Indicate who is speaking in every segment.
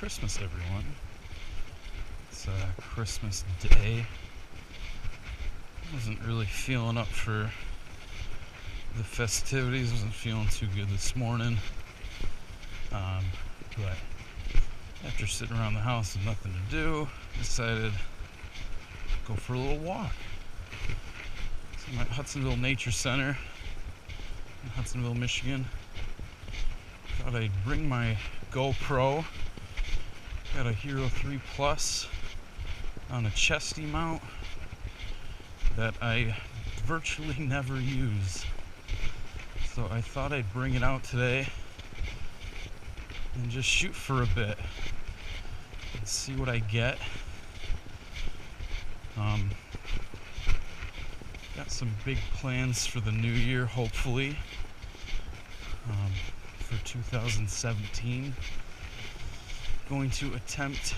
Speaker 1: Christmas, everyone. It's Christmas Day. Wasn't really feeling up for the festivities. Wasn't feeling too good this morning. But after sitting around the house with nothing to do, decided to go for a little walk. So I'm at Hudsonville Nature Center in Hudsonville, Michigan. Thought I'd bring my GoPro. Got a Hero 3 Plus on a chesty mount that I virtually never use. So I thought I'd bring it out today and just shoot for a bit and see what I get. Got some big plans for the new year, hopefully, for 2017. Going to attempt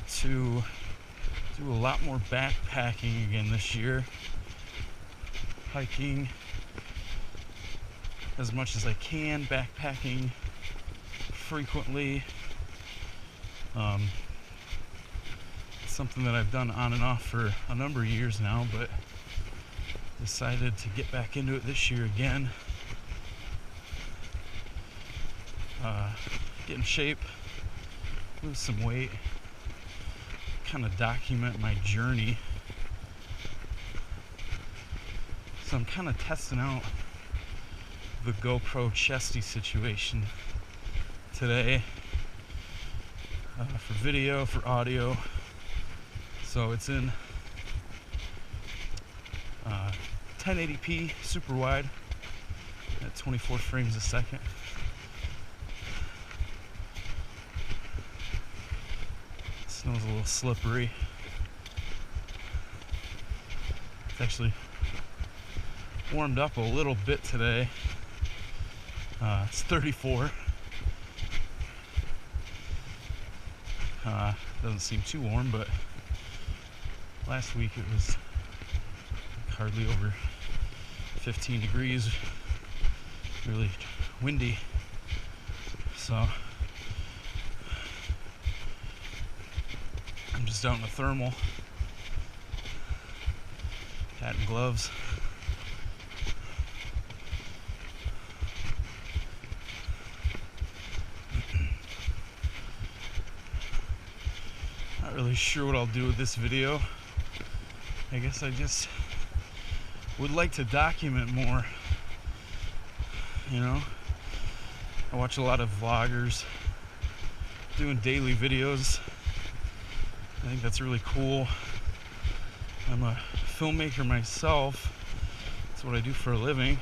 Speaker 1: to do a lot more backpacking again this year. Hiking as much as I can, backpacking frequently. It's something that I've done on and off for a number of years now, but decided to get back into it this year again. Get in shape, lose some weight, kind of document my journey. So I'm kind of testing out the GoPro chesty situation today, for video, for audio. So it's in 1080p super wide at 24 frames a second. Snow's a little slippery. It's actually warmed up a little bit today. It's 34. Doesn't seem too warm, but last week it was hardly over 15 degrees. Really windy. So I'm just out in a thermal, hat and gloves. Not really sure what I'll do with this video. I guess I just would like to document more. You know, I watch a lot of vloggers doing daily videos. I think that's really cool. I'm a filmmaker myself. That's what I do for a living.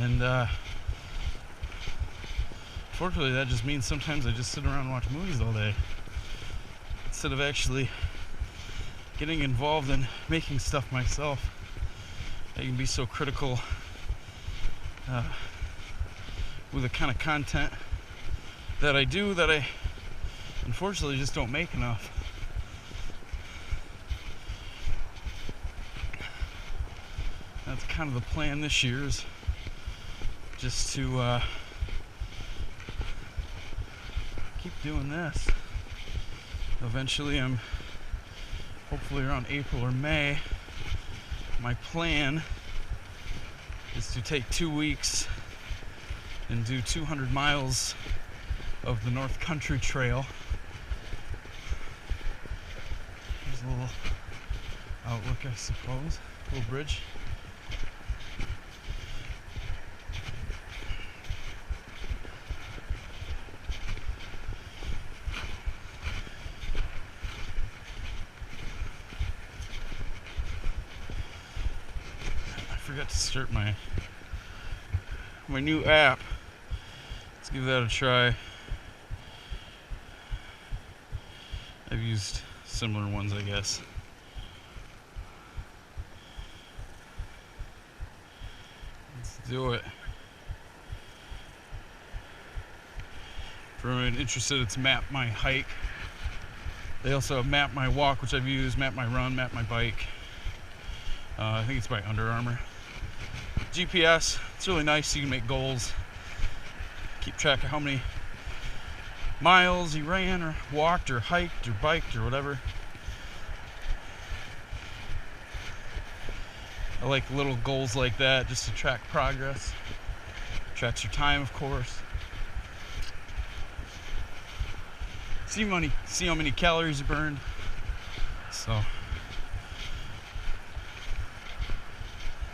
Speaker 1: And fortunately, that just means sometimes I just sit around and watch movies all day instead of actually getting involved in making stuff myself. I can be so critical with the kind of content that I do that I unfortunately just don't make enough. That's kind of the plan this year, is just to keep doing this. Eventually, I'm hopefully around April or May. My plan is to take 2 weeks and do 200 miles of the North Country Trail. There's a little outlook, I suppose. A little bridge. I forgot to start my new app. Let's give that a try. I've used similar ones, I guess. Let's do it. For anyone interested, it's Map My Hike. They also have Map My Walk, which I've used, Map My Run, Map My Bike. I think it's by Under Armour. GPS, it's really nice. You can make goals, keep track of how many miles you ran or walked or hiked or biked or whatever. I like little goals like that just to track progress. Tracks your time, of course. See how many calories you burned. So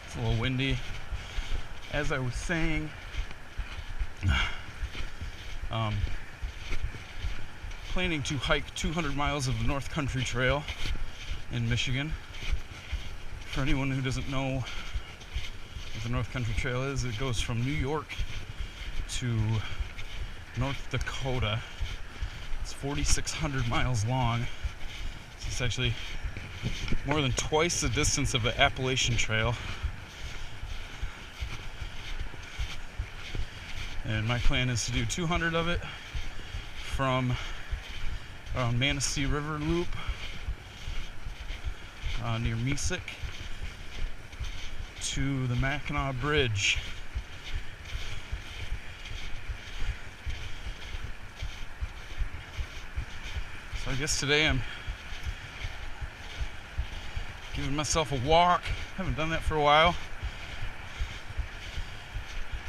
Speaker 1: it's a little windy. As I was saying, planning to hike 200 miles of the North Country Trail in Michigan. For anyone who doesn't know what the North Country Trail is, it goes from New York to North Dakota. It's 4,600 miles long. So it's actually more than twice the distance of the Appalachian Trail. And my plan is to do 200 of it from Manistee River Loop near Mesick to the Mackinac Bridge. So I guess today I'm giving myself a walk. Haven't done that for a while.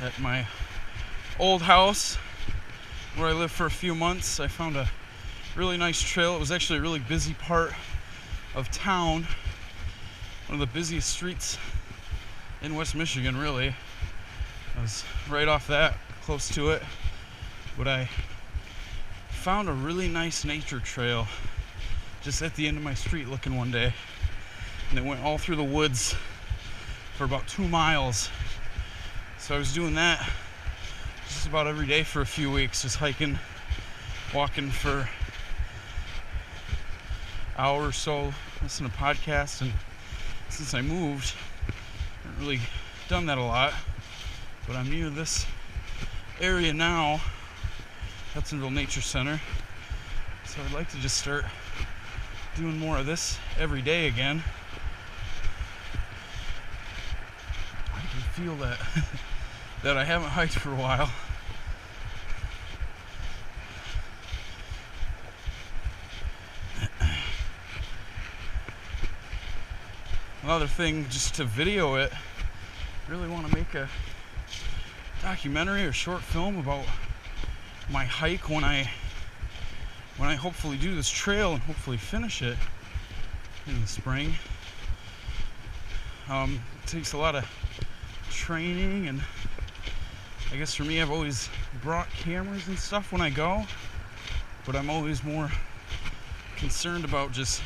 Speaker 1: At my old house where I lived for a few months, I found a really nice trail. It was actually a really busy part of town. One of the busiest streets in West Michigan, really. I was right off that, close to it. But I found a really nice nature trail just at the end of my street looking one day. And it went all through the woods for about 2 miles. So I was doing that just about every day for a few weeks, just hiking, walking for an hour or so, listening to podcasts. And since I moved, I haven't really done that a lot, but I'm near this area now, Hudsonville Nature Center, so I'd like to just start doing more of this every day again. I can feel that that I haven't hiked for a while. Another thing, just to video it, I really want to make a documentary or short film about my hike when I hopefully do this trail and hopefully finish it in the spring. It takes a lot of training, and I guess for me, I've always brought cameras and stuff when I go, but I'm always more concerned about just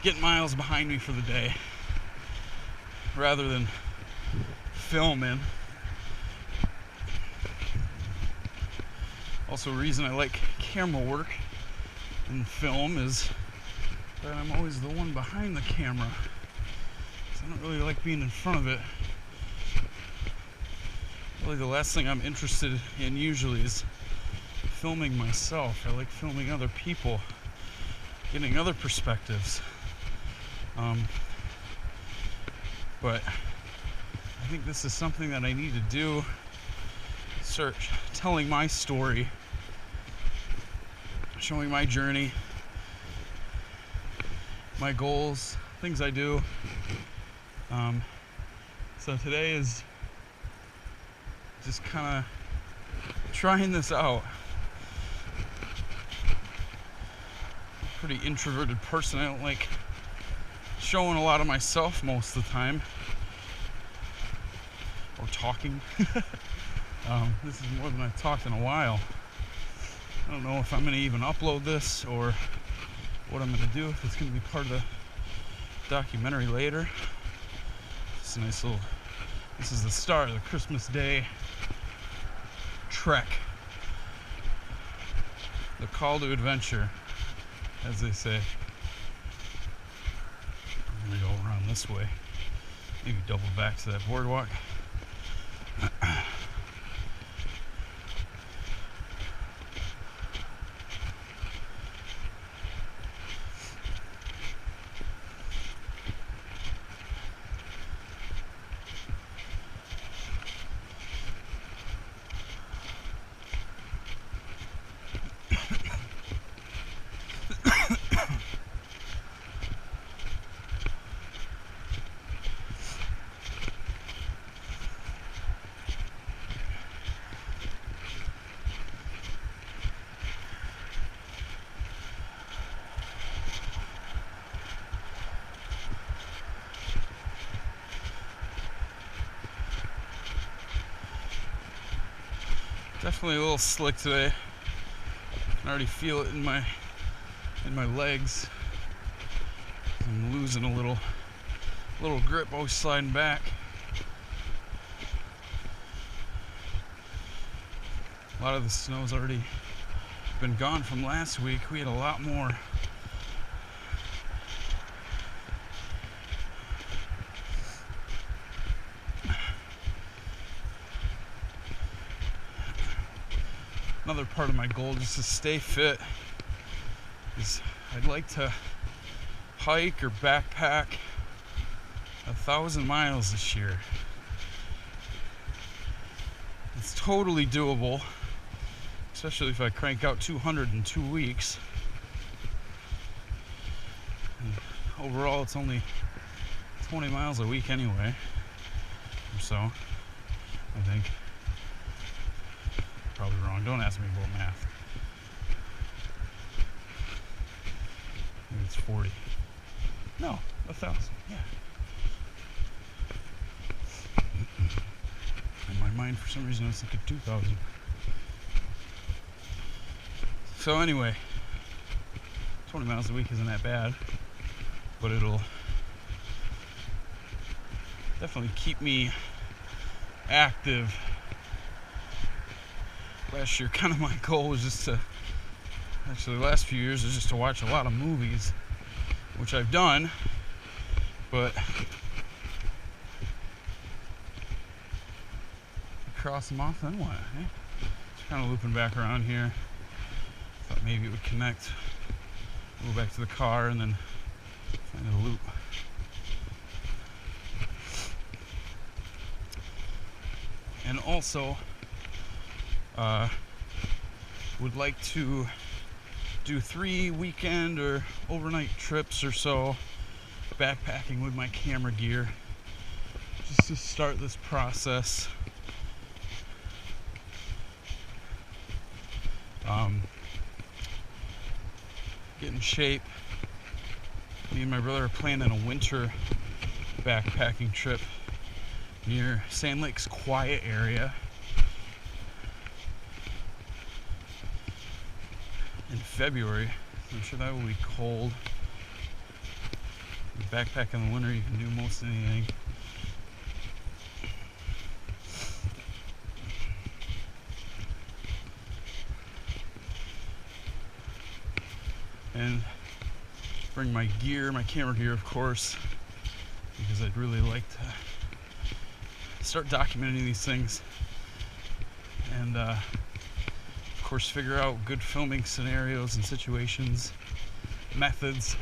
Speaker 1: getting miles behind me for the day rather than filming. Also, a reason I like camera work and film is that I'm always the one behind the camera, so I don't really like being in front of it. Really, the last thing I'm interested in usually is filming myself. I like filming other people, getting other perspectives. But I think this is something that I need to do. Start telling my story, showing my journey, my goals, things I do. So today is just kind of trying this out. I'm a pretty introverted person. I don't like showing a lot of myself most of the time, or talking. This is more than I've talked in a while. I don't know if I'm going to even upload this or what I'm going to do, if it's going to be part of the documentary later. It's a nice little, this is the start of the Christmas Day trek. The call to adventure, as they say. I'm going to go around this way. Maybe double back to that boardwalk. Definitely a little slick today. I can already feel it in my legs. I'm losing a little grip, always sliding back. A lot of the snow's already been gone from last week. We had a lot more. Another part of my goal, just to stay fit, is I'd like to hike or backpack 1,000 miles this year. It's totally doable, especially if I crank out 200 in 2 weeks. And overall, it's only 20 miles a week anyway, or so, I think. Probably wrong. Don't ask me about math. Maybe it's 40. No, 1,000. Yeah. In my mind, for some reason, I was thinking 2,000. So anyway, 20 miles a week isn't that bad, but it'll definitely keep me active. Last year, kind of my goal was just to, actually the last few years, was just to watch a lot of movies, which I've done, but cross them off, then what? Eh? Just kind of looping back around here. Thought maybe it would connect, go back to the car, and then find a loop. And also, would like to do 3 weekend or overnight trips or so backpacking with my camera gear, just to start this process. Get in shape. Me and my brother are planning a winter backpacking trip near Sand Lake's Quiet area in February. I'm sure that will be cold. Backpack in the winter, you can do most anything. And bring my gear, my camera gear, of course, because I'd really like to start documenting these things, and of course figure out good filming scenarios and situations, methods,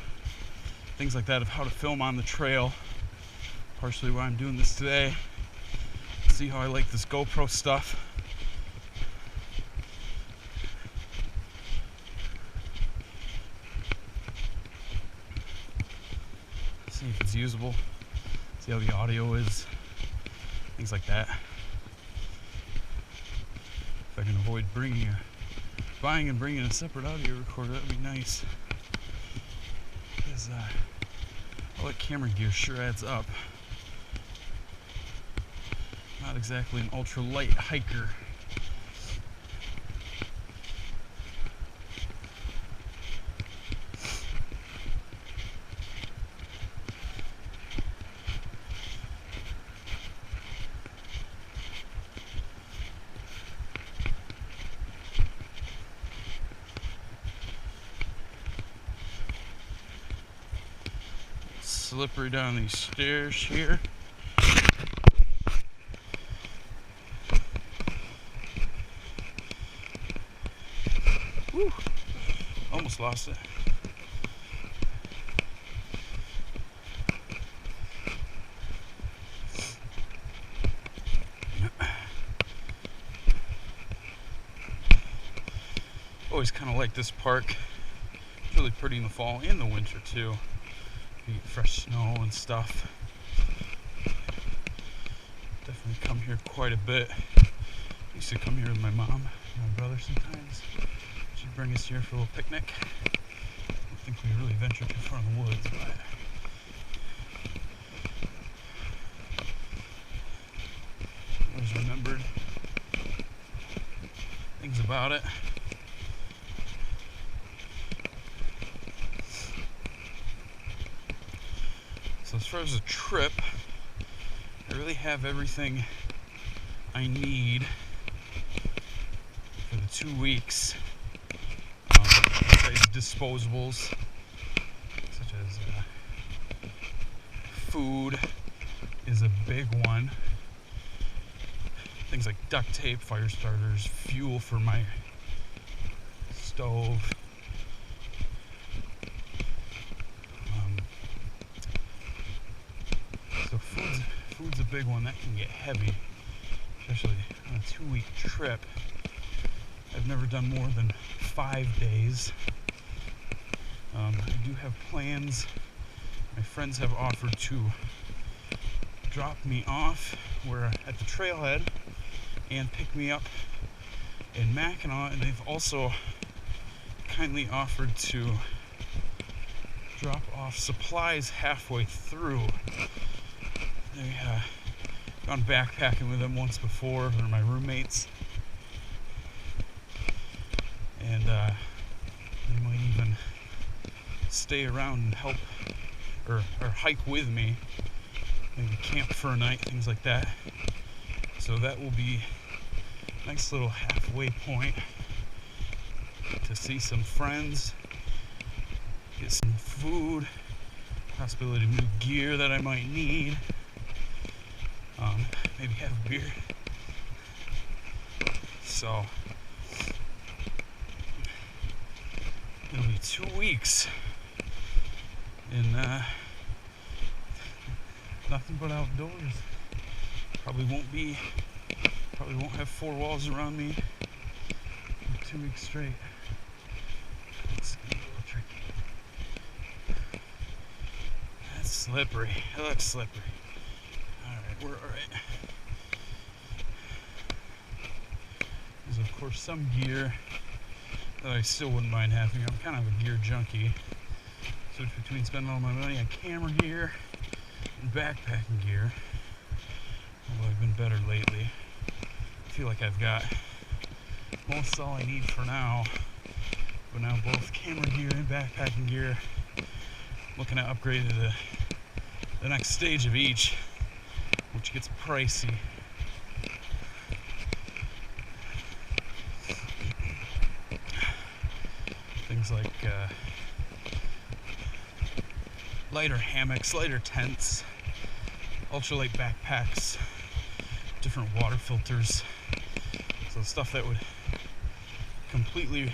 Speaker 1: things like that of how to film on the trail. Partially why I'm doing this today. See how I like this GoPro stuff. See if it's usable. See how the audio is. Things like that. If I can avoid buying and bringing a separate audio recorder, that would be nice. Because all that camera gear sure adds up. Not exactly an ultra light hiker. Slippery down these stairs here. Whew. Almost lost it. Always kind of like this park. It's really pretty in the fall and the winter too. You get fresh snow and stuff. Definitely come here quite a bit. I used to come here with my mom and my brother sometimes. She'd bring us here for a little picnic. I don't think we really ventured too far in the woods, but always remembered about it. So as far as a trip, I really have everything I need for the 2 weeks. Besides disposables, such as food is a big one. Things like duct tape, fire starters, fuel for my stove. So food's a big one. That can get heavy, especially on a 2-week trip. I've never done more than 5 days. I do have plans. My friends have offered to drop me off at the trailhead and pick me up in Mackinac, and they've also kindly offered to drop off supplies halfway through. They've gone backpacking with them once before. They're my roommates, and they might even stay around and help or hike with me, maybe camp for a night, things like that. So that will be a nice little halfway point to see some friends, get some food, possibility of new gear that I might need, maybe have a beer. So it'll be 2 weeks in nothing but outdoors. Probably won't have 4 walls around me for 2 weeks straight. It's a little tricky. That's slippery. It looks slippery. Alright, we're alright. There's of course some gear that I still wouldn't mind having. I'm kind of a gear junkie. So between spending all my money on camera gear and backpacking gear, although I've been better lately, I feel like I've got most all I need for now. But now both camera gear and backpacking gear, looking at upgrading to the next stage of each, which gets pricey. Things like lighter hammocks, lighter tents, ultralight backpacks, different water filters. So stuff that would completely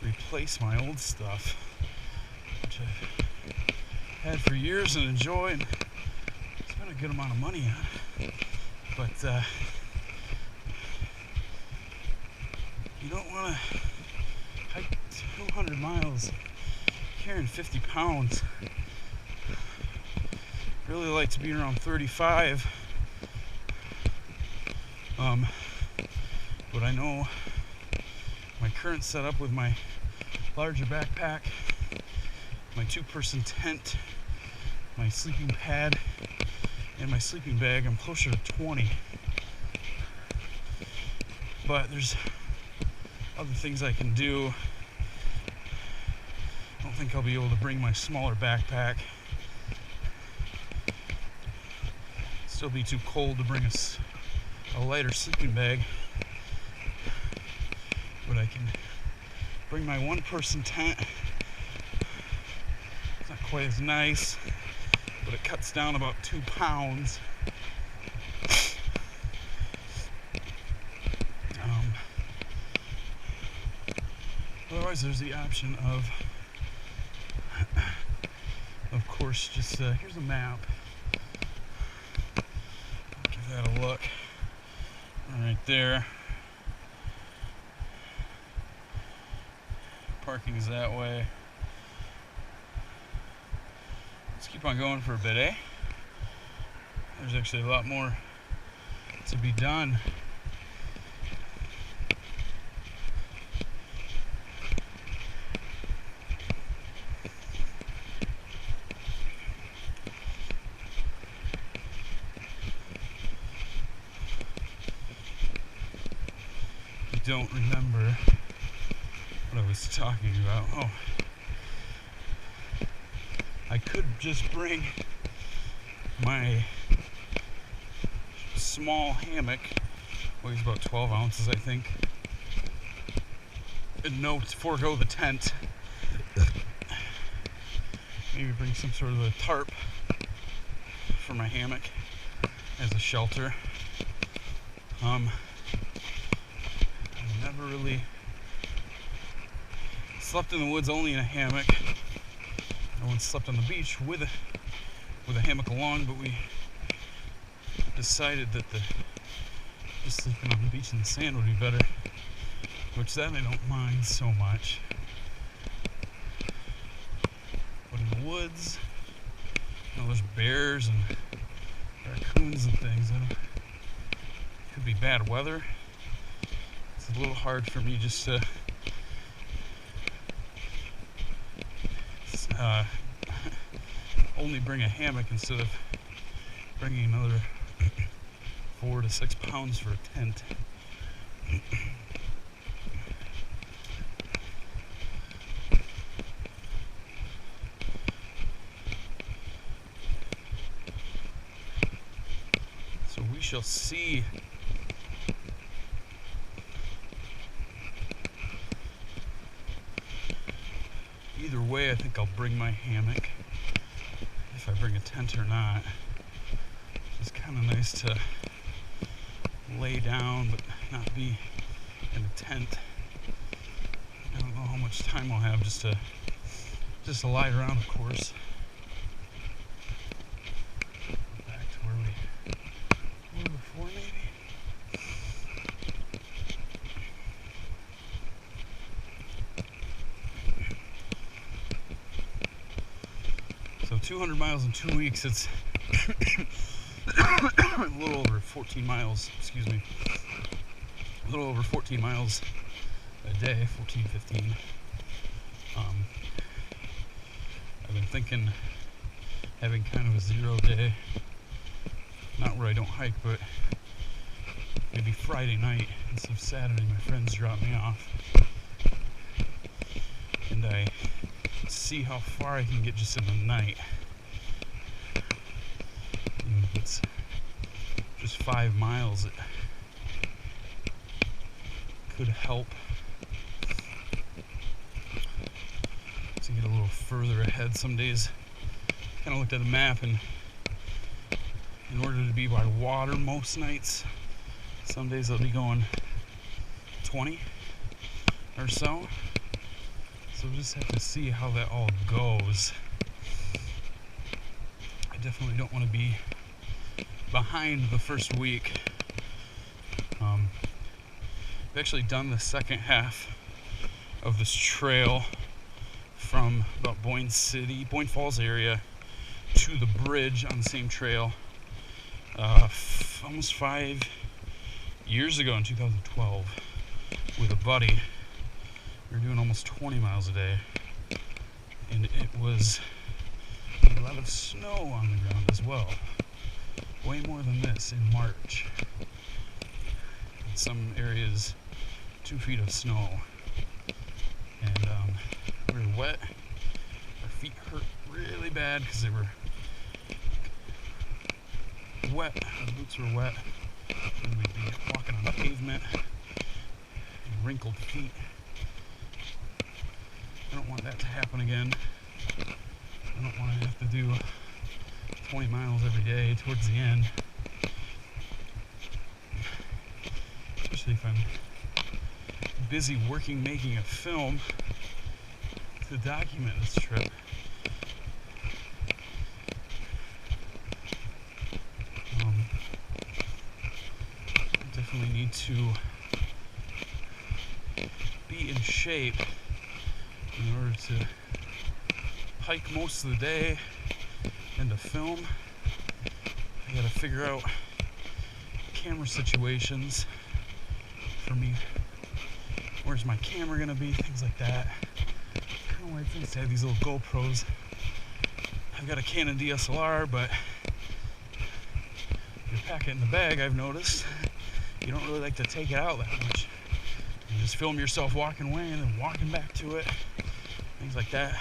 Speaker 1: replace my old stuff, which I've had for years and enjoy and spent a good amount of money on. But you don't want to hike 200 miles carrying 50 pounds. Really like to be around 35. But I know my current setup with my larger backpack, my 2-person tent, my sleeping pad, and my sleeping bag, I'm closer to 20. But there's other things I can do. I don't think I'll be able to bring my smaller backpack. Still be too cold to bring a lighter sleeping bag. But I can bring my 1-person tent. It's not quite as nice, but it cuts down about 2 pounds. Otherwise, there's the option of course, just here's a map. I'll give that a look. Right there. Parking's that way. Let's keep on going for a bit, eh? There's actually a lot more to be done. don't remember what I was talking about. Oh, I could just bring my small hammock, weighs about 12 ounces, I think, and no, forego the tent. Maybe bring some sort of a tarp for my hammock as a shelter. I've never really slept in the woods only in a hammock. I once slept on the beach with a hammock along, but we decided that just sleeping on the beach in the sand would be better, which that I don't mind so much. But in the woods, there's bears and raccoons and things. It could be bad weather. It's a little hard for me just to only bring a hammock instead of bringing another 4 to 6 pounds for a tent. So we shall see. Either way, I think I'll bring my hammock, if I bring a tent or not. It's kind of nice to lay down but not be in a tent. I don't know how much time I'll have just to lie around, of course. Back to where we were before, maybe. So 200 miles in 2 weeks, it's a little over 14 miles, a little over 14 miles a day, 14, 15. I've been thinking having kind of a 0 day, not where I don't hike, but maybe Friday night instead of Saturday. My friends drop me off, and I see how far I can get just in the night. Even if it's just 5 miles, it could help to get a little further ahead. Some days, kind of looked at the map, and in order to be by water most nights, some days I'll be going 20 or so. So we'll just have to see how that all goes. I definitely don't want to be behind the first week. I've actually done the second half of this trail from about Boyne Falls area to the bridge on the same trail almost 5 years ago in 2012 with a buddy. We were doing almost 20 miles a day, and it was a lot of snow on the ground as well. Way more than this in March. In some areas, 2 feet of snow. And we were wet. Our feet hurt really bad because they were wet. Our boots were wet. And we'd be walking on the pavement and wrinkled feet. I don't want that to happen again. I don't want to have to do 20 miles every day towards the end. Especially if I'm busy working, making a film to document this trip. I definitely need to be in shape in order to hike most of the day and to film. I gotta figure out camera situations for me. Where's my camera gonna be? Things like that. Kind of like things to have these little GoPros. I've got a Canon DSLR, but if you pack it in the bag, I've noticed you don't really like to take it out that much. You just film yourself walking away and then walking back to it, things like that.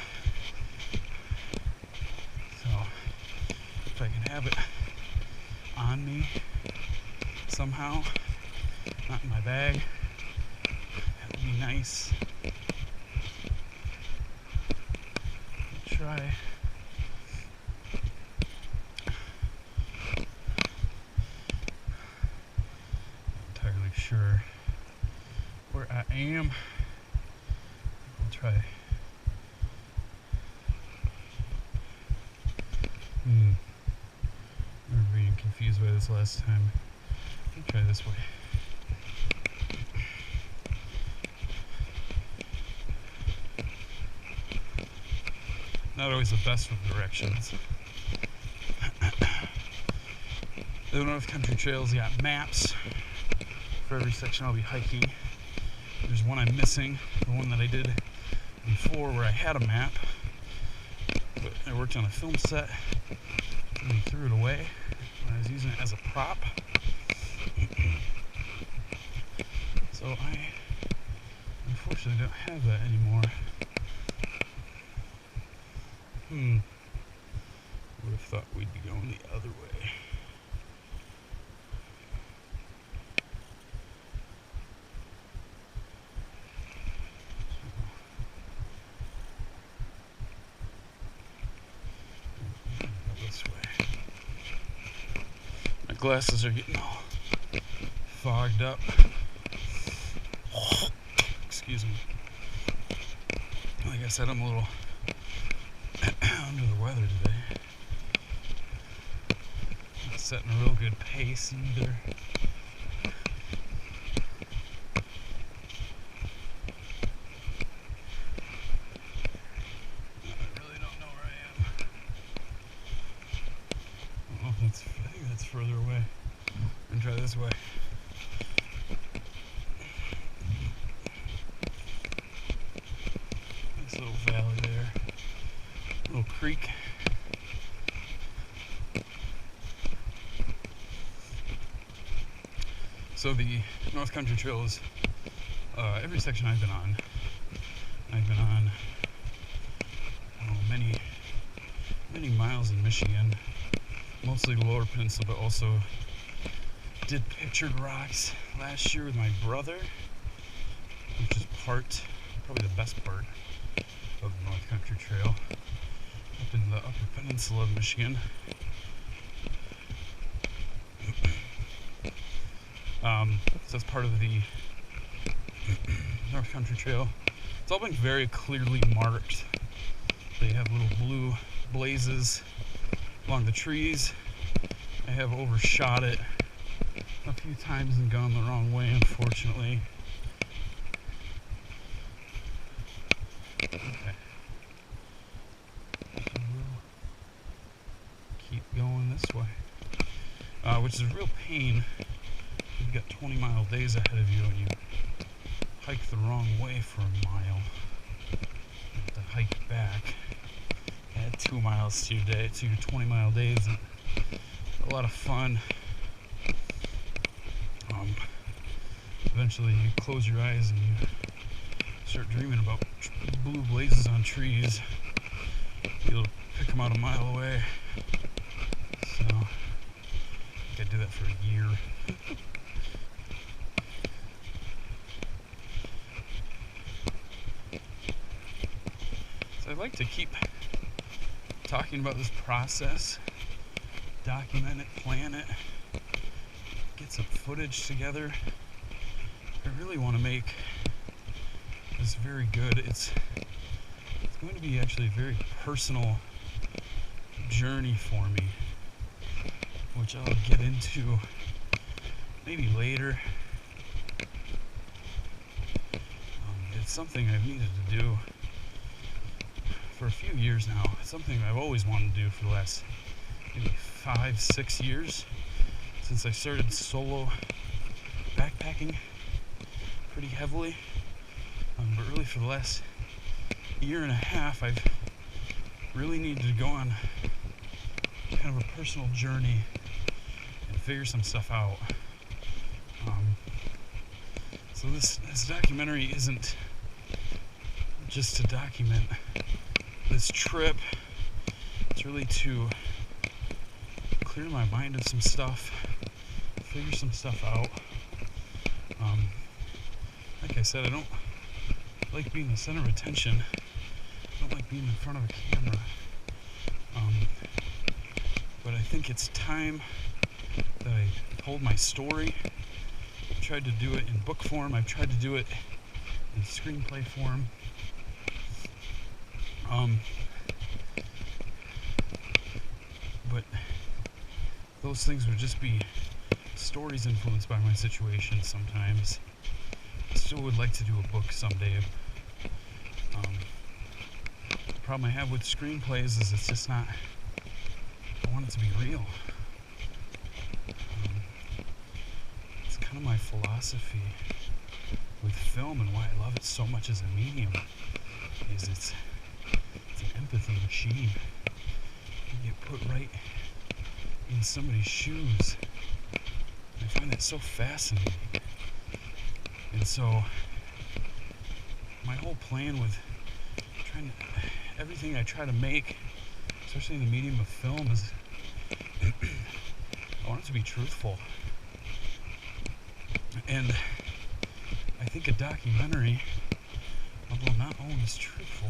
Speaker 1: So if I can have it on me somehow, not in my bag, that would be nice. I'll try. Entirely sure where I am. I'll try. I remember being confused by this last time. I'll try this way. Not always the best with directions. The North Country Trails got maps for every section I'll be hiking. There's one I'm missing, the one that I did before where I had a map, but I worked on a film set and I threw it away when I was using it as a prop. So I unfortunately don't have that anymore. Would have thought we'd be going the other way. This way. My glasses are getting all fogged up. Excuse me. Like I said, I'm a little under the weather today. Not setting a real good pace either. I really don't know where I am. Oh, I think that's further away. I'm gonna try this way. Nice little valley there. Little creek. So the North Country Trails, every section I've been on many miles in Michigan, mostly the Lower Peninsula, but also did Pictured Rocks last year with my brother, which is probably the best part of the North Country Trail, up in the Upper Peninsula of Michigan. So that's part of the North Country Trail. It's all been very clearly marked. They have little blue blazes along the trees. I have overshot it a few times and gone the wrong way, unfortunately. Okay. So we'll keep going this way, which is a real pain. You've got 20-mile days ahead of you and you hike the wrong way for a mile. You have to hike back. I had 2 miles today, 2 20-mile days, and a lot of fun. Eventually you close your eyes and you start dreaming about blue blazes on trees. You'll pick them out a mile away. So I think I did that for a year. So I'd like to keep talking about this process, document it, plan it, get some footage together. I really want to make this very good. It's going to be actually a very personal journey for me, which I'll get into maybe later. It's something I've needed to do for a few years now. It's something I've always wanted to do for the last maybe 5-6 years, since I started solo backpacking pretty heavily. But really for the last year and a half, I've really needed to go on kind of a personal journey and figure some stuff out. So So this documentary isn't just to document this trip. It's really to clear my mind of some stuff, figure some stuff out. Like I said, I don't like being the center of attention. I don't like being in front of a camera. But I think it's time that I told my story. I've tried to do it in book form. I've tried to do it in screenplay form. But those things would just be stories influenced by my situation sometimes. I still would like to do a book someday. The problem I have with screenplays is it's just not, I want it to be real. It's kind of my philosophy with film and why I love it so much as a medium, is it's an empathy machine. You get put right in somebody's shoes. I find that so fascinating. And so my whole plan with everything I try to make, especially in the medium of film, is I want it to be truthful. And I think a documentary, although not always truthful,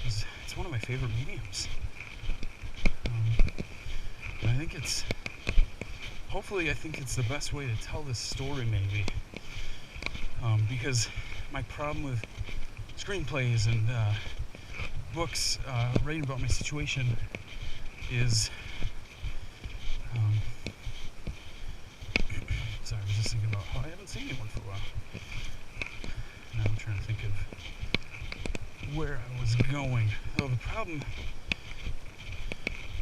Speaker 1: it's one of my favorite mediums. And I think hopefully I think it's the best way to tell this story, maybe. Because my problem with screenplays and books writing about my situation is sorry, I was just thinking about I haven't seen anyone for a while. Now I'm trying to think of where I was going. So the problem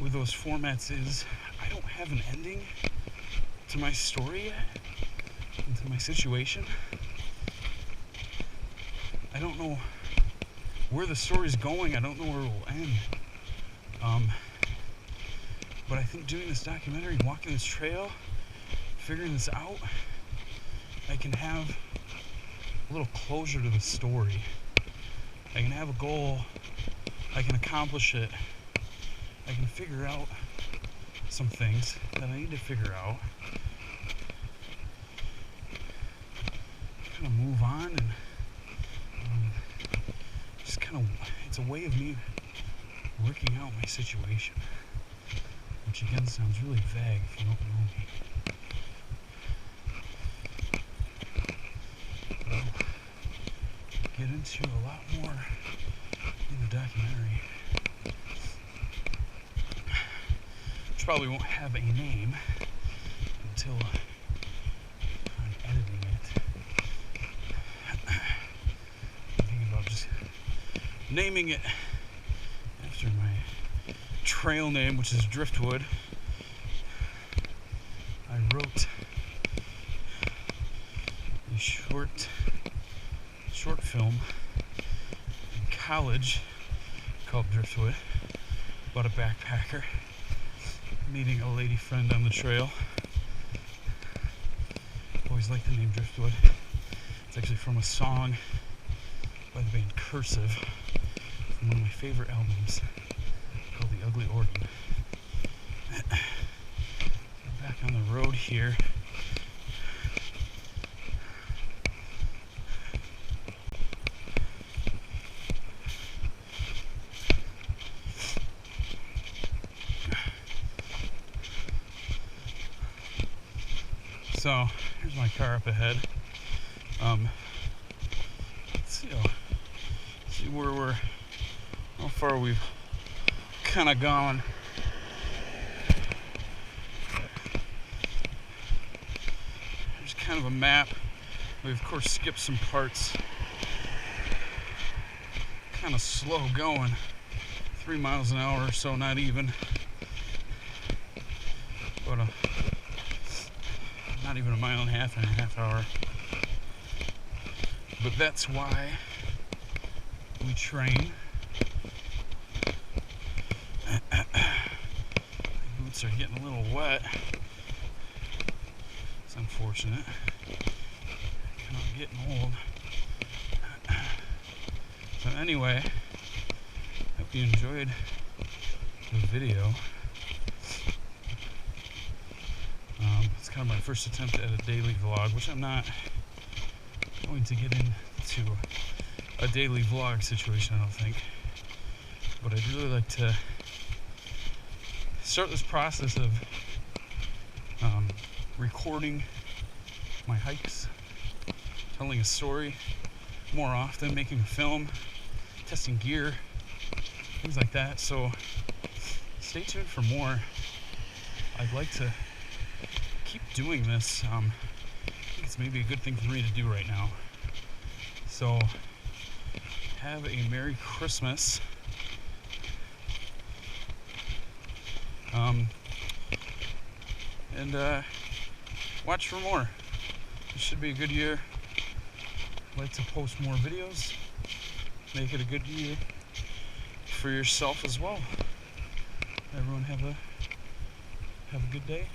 Speaker 1: with those formats is I don't have an ending to my story yet, and to my situation. I don't know where the story's going. I don't know where it will end. But I think doing this documentary, walking this trail, figuring this out, I can have a little closure to the story. I can have a goal. I can accomplish it. I can figure out some things that I need to figure out. Kind of move on and just kind of, it's a way of me working out my situation, which again sounds really vague if you don't know me. I'll get into a lot more in the documentary, which probably won't have a name until I'm editing it. I'm thinking about just naming it after my trail name, which is Driftwood. I wrote a short film in college called Driftwood, about a backpacker meeting a lady friend on the trail. Always liked the name Driftwood. It's actually from a song by the band Cursive from one of my favorite albums called The Ugly Organ. Back on the road here. So here's my car up ahead. Let's see where how far we've kind of gone. There's kind of a map. We of course skipped some parts. Kind of slow going, 3 miles an hour or so, not even. But not even a mile and a half hour. But that's why we train. My boots are getting a little wet. It's unfortunate. and I'm getting old. So anyway, hope you enjoyed the video. It's kind of my first attempt at a daily vlog, which I'm not going to get into a daily vlog situation, I don't think. But I'd really like to start this process of recording my hikes, telling a story more often, making a film, testing gear, things like that. So stay tuned for more. I'd like to keep doing this. I think it's maybe a good thing for me to do right now. So have a Merry Christmas. And watch for more. This should be a good year. I'd like to post more videos. Make it a good year for yourself as well. Everyone have a good day.